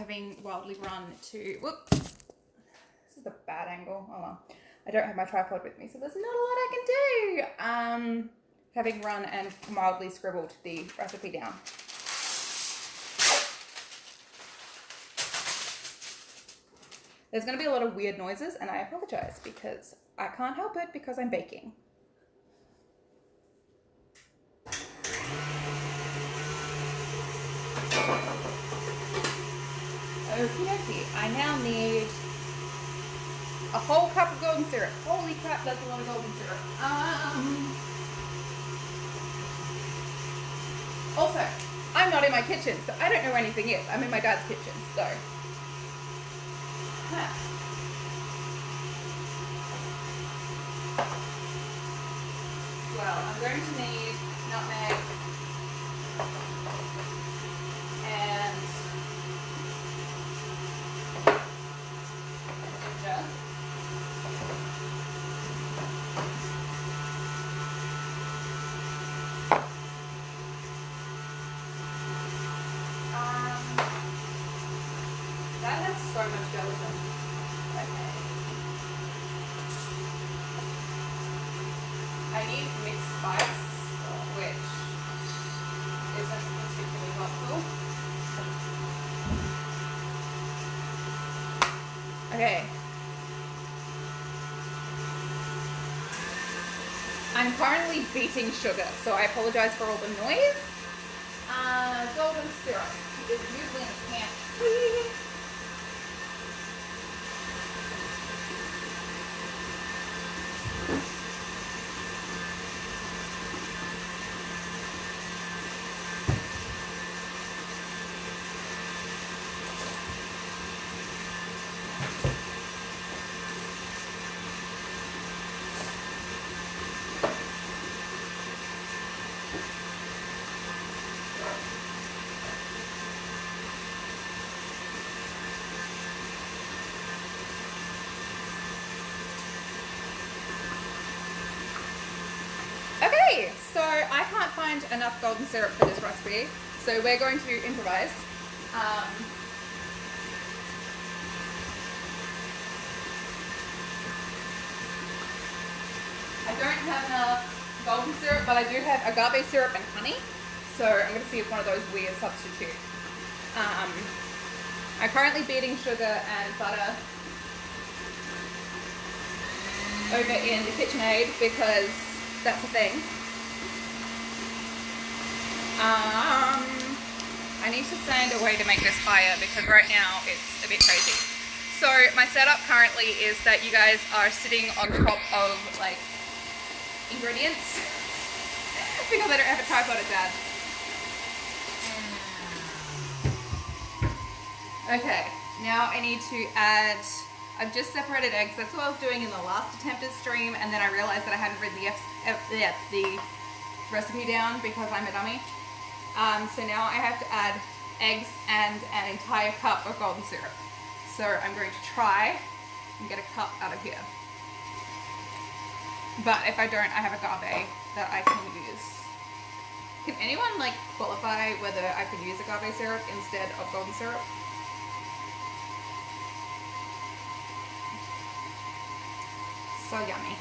having wildly run to, whoops, this is a bad angle, oh well. I don't have my tripod with me, so there's not a lot I can do. Having run and mildly scribbled the recipe down. There's going to be a lot of weird noises, and I apologize because I can't help it because I'm baking. Okie dokie, I now need a whole cup of golden syrup. Holy crap, that's a lot of golden syrup. Also, I'm not in my kitchen, so I don't know where anything is. I'm in my dad's kitchen, so. Well, I'm going to need nutmeg and ginger. That has so much gelatin. Okay. I need mixed spice, which isn't particularly helpful. Okay. I'm currently beating sugar, so I apologize for all the noise. Golden syrup is usually in a can. Okay, so I can't find enough golden syrup for this recipe, so we're going to improvise. I don't have enough golden syrup, but I do have agave syrup and honey, so I'm going to see if one of those weird substitute. I'm currently beating sugar and butter over in the KitchenAid because that's a thing. I need to find a way to make this higher because right now it's a bit crazy. So my setup currently is that you guys are sitting on top of like ingredients because I don't have a tripod at Dad. Okay, now I need to add, I've just separated eggs. That's what I was doing in the last attempted stream, and then I realized that I hadn't written the recipe down because I'm a dummy. So now I have to add eggs and an entire cup of golden syrup. So I'm going to try and get a cup out of here. But if I don't, I have agave that I can use. Can anyone like qualify whether I could use agave syrup instead of golden syrup? So yummy.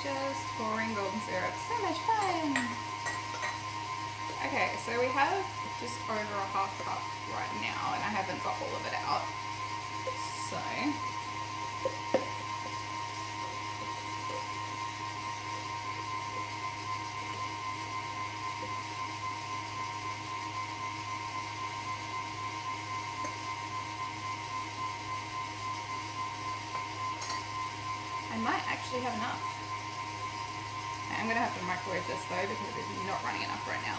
Just pouring golden syrup. So much fun! Okay, so we have just over a half cup right now, and I haven't got all of it out. So I might actually have enough. I'm going to have to microwave this though because it's not running enough right now.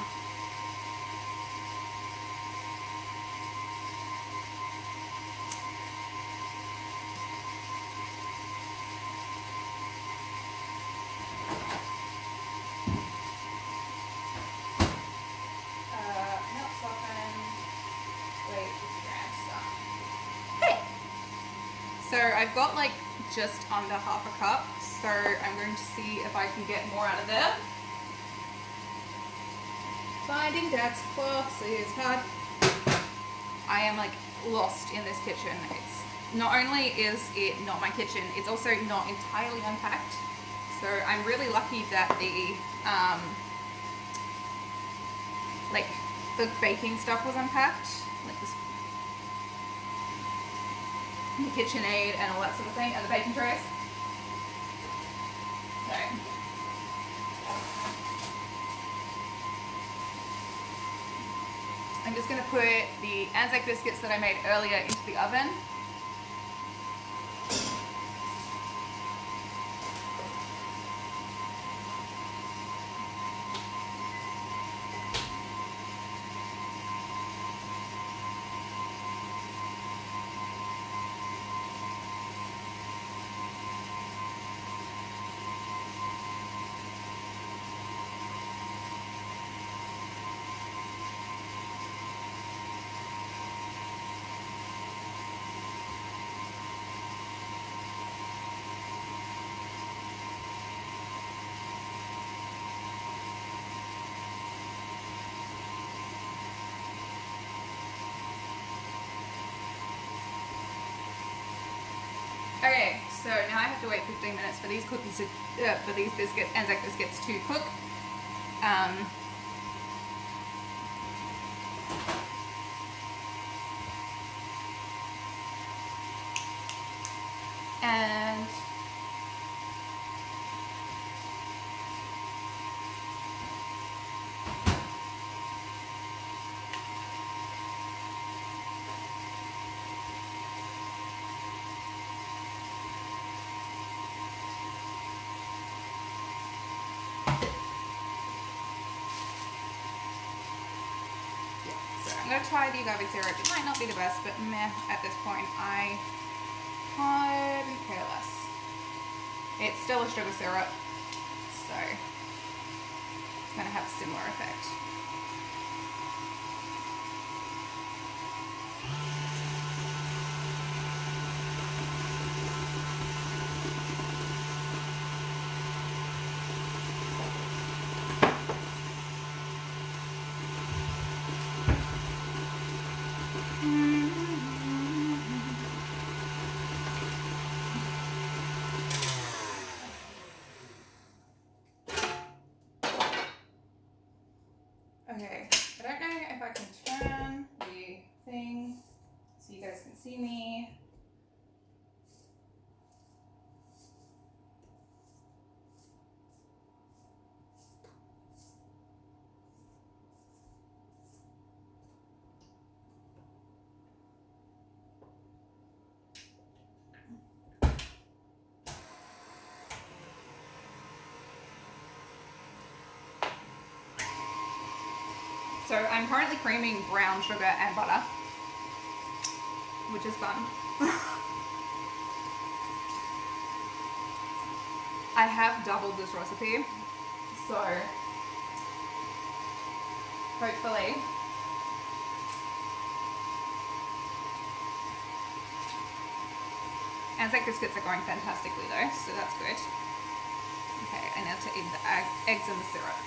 Milk soften. I've got like just under half a cup, so I'm going to see if I can get more out of there. Finding dad's cloths is hard. I am like lost in this kitchen. It's not only is it not my kitchen, it's also not entirely unpacked. So I'm really lucky that the baking stuff was unpacked, like this, the KitchenAid and all that sort of thing, and the baking trays. So I'm just going to put the Anzac biscuits that I made earlier into the oven. Okay, so now I have to wait 15 minutes for these biscuits, Anzac biscuits, to cook. And I'm going to try the agave syrup. It might not be the best, but meh, at this point, I couldn't care less. It's still a sugar syrup, so it's going to have a similar effect. Okay, I don't know if I can turn the thing so you guys can see me. So I'm currently creaming brown sugar and butter, which is fun. I have doubled this recipe, so hopefully Anzac biscuits are going fantastically though, so that's good. Okay, I now have to eat the eggs and the syrup.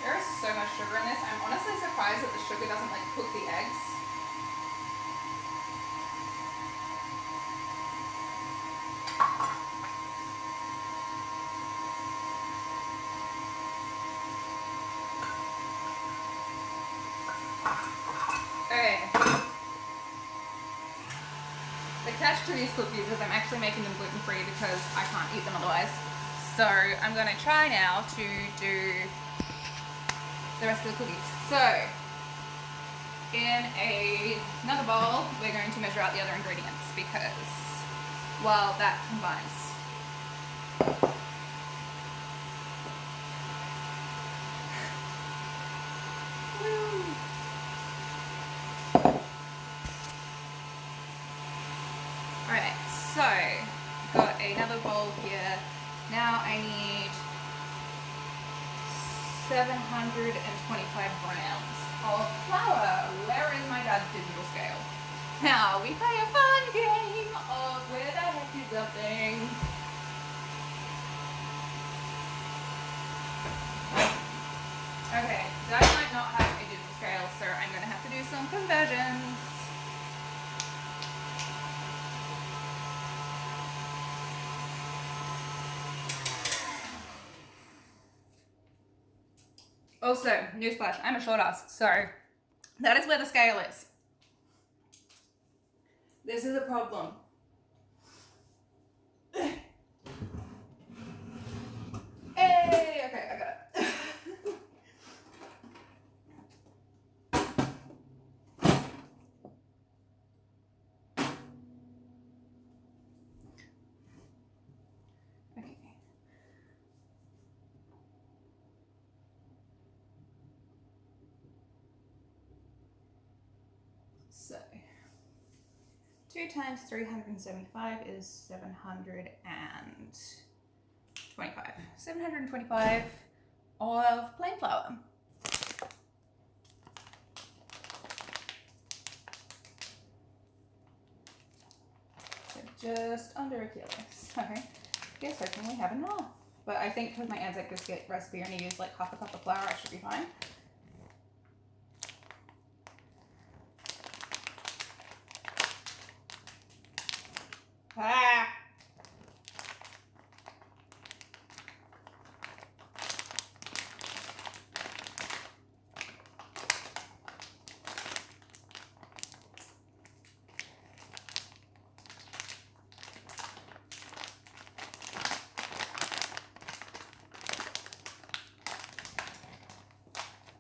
There is so much sugar in this. I'm honestly surprised that the sugar doesn't like cook the eggs. The catch to these cookies is I'm actually making them gluten-free because I can't eat them otherwise. So I'm going to try now to do the rest of the cookies. So in another bowl, we're going to measure out the other ingredients because while that combines. Alright, so got another bowl here. Now I need 725 grams of flour. Where is my dad's digital scale? Now we play a fun game of where the heck is something. Okay, Dad might not have a digital scale, so I'm going to have to do some conversions. Also, newsflash, I'm a short ass, so that is where the scale is. This is a problem. Hey, okay, I got it. Okay. So 2 times 375 is 725. 725 of plain flour. So just under a kilo. So guess hoping we have enough. But I think because my Anzac biscuit recipe only used like half a cup of flour, I should be fine. Ah.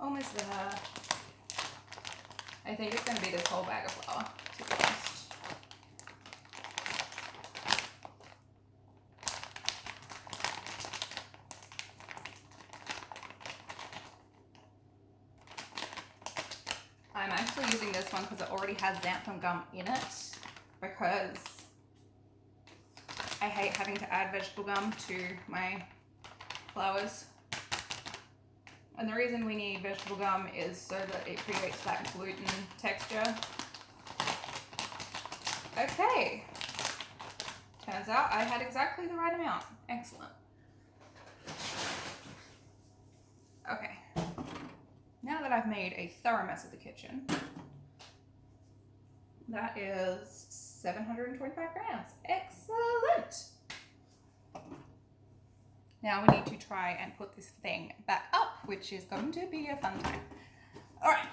Almost there. I think it's going to be this whole bag of flour, to be honest. I'm actually using this one because it already has xanthan gum in it, because I hate having to add vegetable gum to my flours. And the reason we need vegetable gum is so that it creates that gluten texture. Okay. Turns out I had exactly the right amount. Excellent. Okay. Now that I've made a thorough mess of the kitchen, that is 725 grams. Excellent. Now we need to try and put this thing back up, which is going to be a fun time. All right.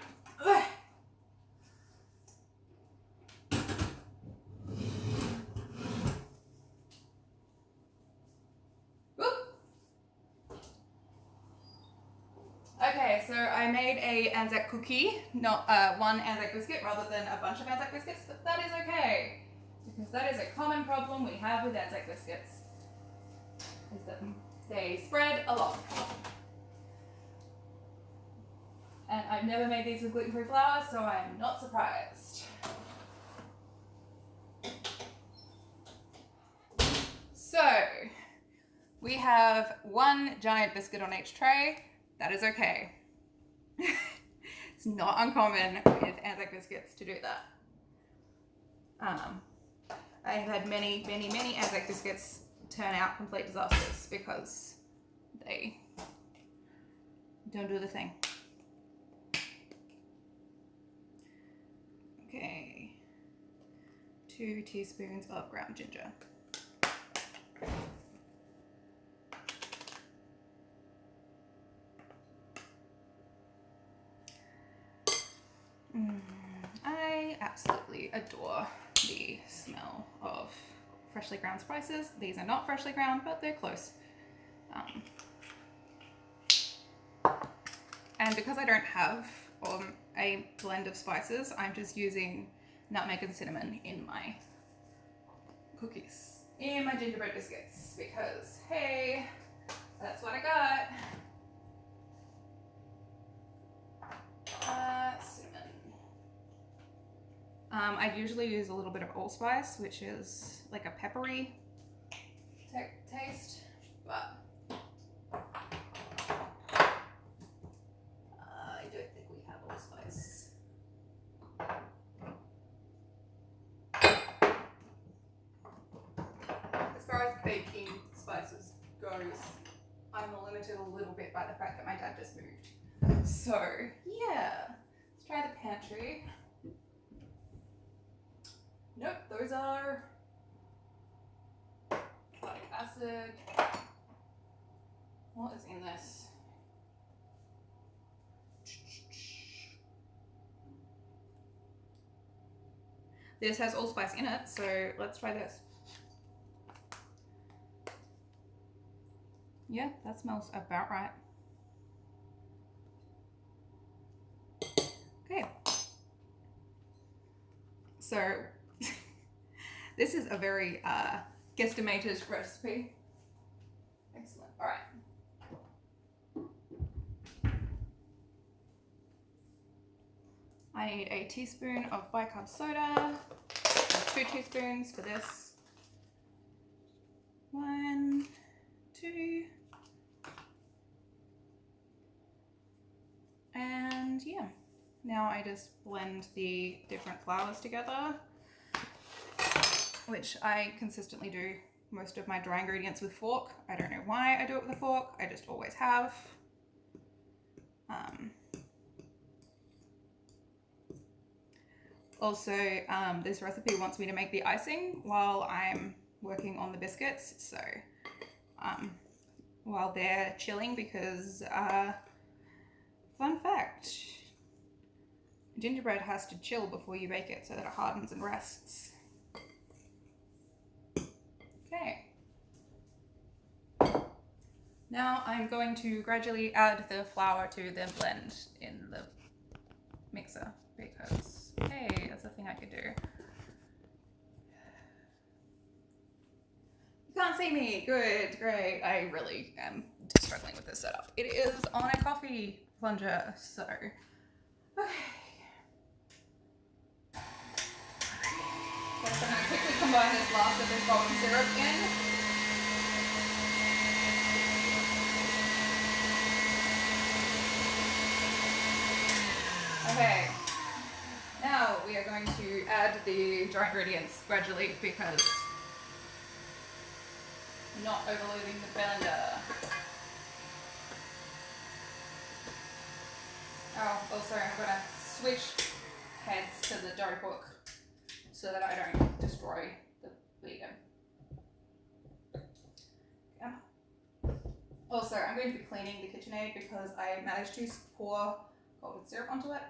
Okay, so I made a Anzac cookie, not one Anzac biscuit rather than a bunch of Anzac biscuits, but that is okay, because that is a common problem we have with Anzac biscuits, is that they spread a lot. And I've never made these with gluten-free flour, so I'm not surprised. So, we have one giant biscuit on each tray. That is okay. It's not uncommon with Anzac biscuits to do that. I have had many Anzac biscuits turn out complete disasters because they don't do the thing. Okay, 2 teaspoons of ground ginger. I absolutely adore the smell freshly ground spices. These are not freshly ground, but they're close. And because I don't have a blend of spices, I'm just using nutmeg and cinnamon in my cookies, in my gingerbread biscuits, because hey, that's what I got. Cinnamon. I usually use a little bit of allspice, which is like a peppery taste, but I don't think we have allspice. As far as baking spices goes, I'm limited a little bit by the fact that my dad just moved. So yeah, let's try the pantry. Nope, those are folic acid. What is in this? This has allspice in it, so let's try this. Yeah, that smells about right. Okay. So this is a very guesstimated recipe. Excellent. All right. I need a teaspoon of bicarb soda, 2 teaspoons for this. 1, 2, and yeah. Now I just blend the different flours together, which I consistently do most of my dry ingredients with fork. I don't know why I do it with a fork, I just always have. Also, this recipe wants me to make the icing while I'm working on the biscuits, so while they're chilling, because fun fact, gingerbread has to chill before you bake it so that it hardens and rests. Okay. Now I'm going to gradually add the flour to the blend in the mixer, because hey, that's a thing I could do. You can't see me. Good, great. I really am struggling with this setup. It is on a coffee plunger, so okay. First, I'm going to quickly combine this last of this golden syrup in. Okay, now we are going to add the dry ingredients gradually, because I'm not overloading the blender. Oh, also I'm going to switch heads to the dough hook so that I don't destroy the vegan. Yeah. Also, I'm going to be cleaning the KitchenAid because I managed to pour golden syrup onto it.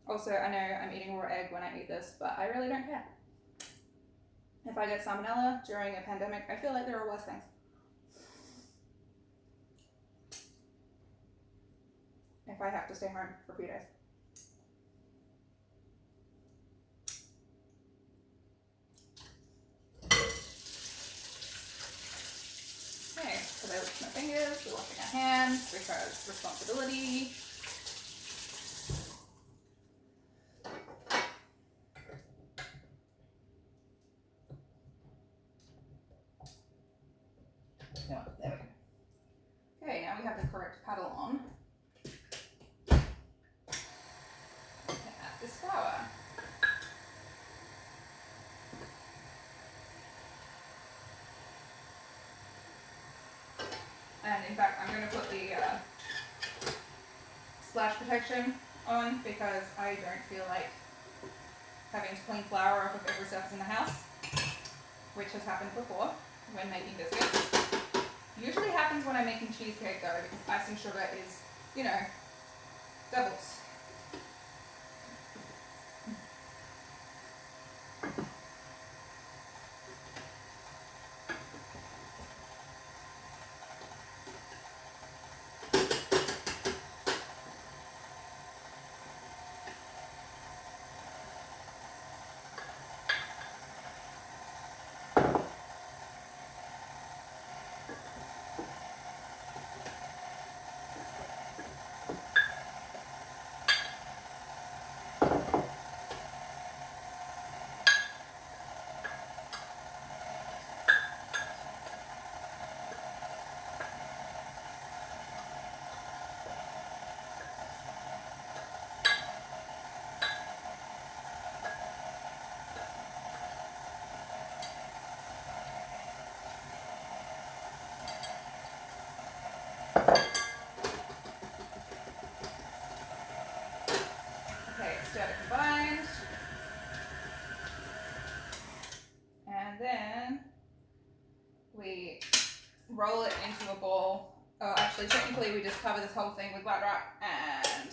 Also, I know I'm eating raw egg when I eat this, but I really don't care. If I get salmonella during a pandemic, I feel like there are worse things. If I have to stay home for a few days. Okay, so I lift my fingers, we're washing our hands because responsibility. No, there we go. Okay, now we have the correct paddle on. Add this flour. And in fact, I'm going to put the splash protection on because I don't feel like having to clean flour off of every surface in the house, which has happened before when making biscuits. Usually happens when I'm making cheesecake though, because icing sugar is, you know, Doubles. Okay, stir combined. And then we roll it into a ball. Oh, actually, technically we just cover this whole thing with glad wrap and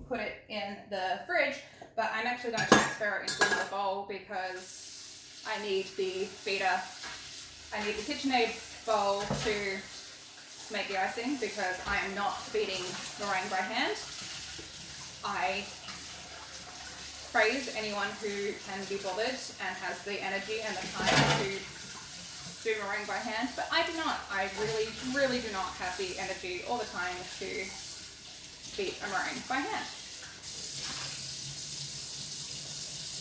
put it in the fridge, but I'm actually going to transfer it into the bowl because I need the beater. I need the KitchenAid bowl to make the icing because I am not beating meringue by hand. I praise anyone who can be bothered and has the energy and the time to do meringue by hand, but I do not. I really do not have the energy or the time to beat a meringue by hand.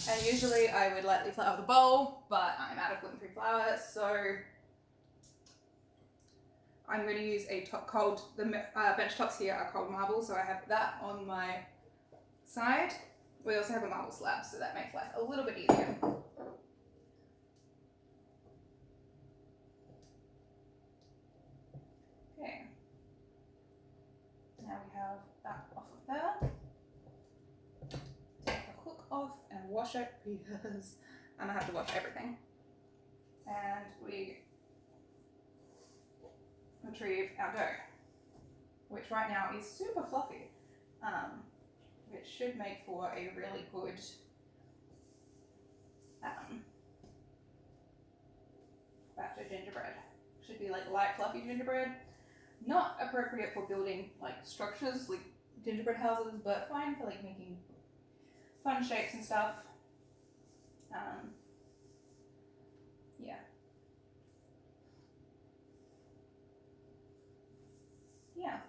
And usually I would lightly flour the bowl, but I'm out of gluten-free flour, so I'm going to use a top cold, the bench tops here are cold marble, so I have that on my side. We also have a marble slab, so that makes life a little bit easier. Okay. Now we have that off of there. Take the hook off and wash it because I'm gonna have to wash everything. And we retrieve our dough, which right now is super fluffy, which should make for a really good batch of gingerbread. Should be like light fluffy gingerbread, not appropriate for building like structures like gingerbread houses, but fine for like making fun shapes and stuff. Yeah. Yeah.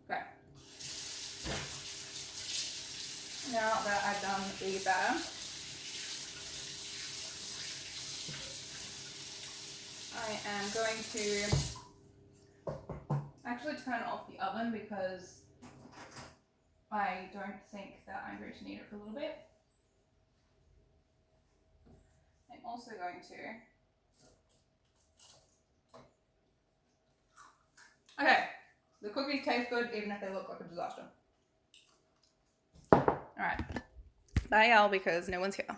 Okay. Now that I've done the batter, I am going to actually turn off the oven because I don't think that I'm going to need it for a little bit. I'm also going to... Okay, the cookies taste good even if they look like a disaster. Alright, bye y'all because no one's here.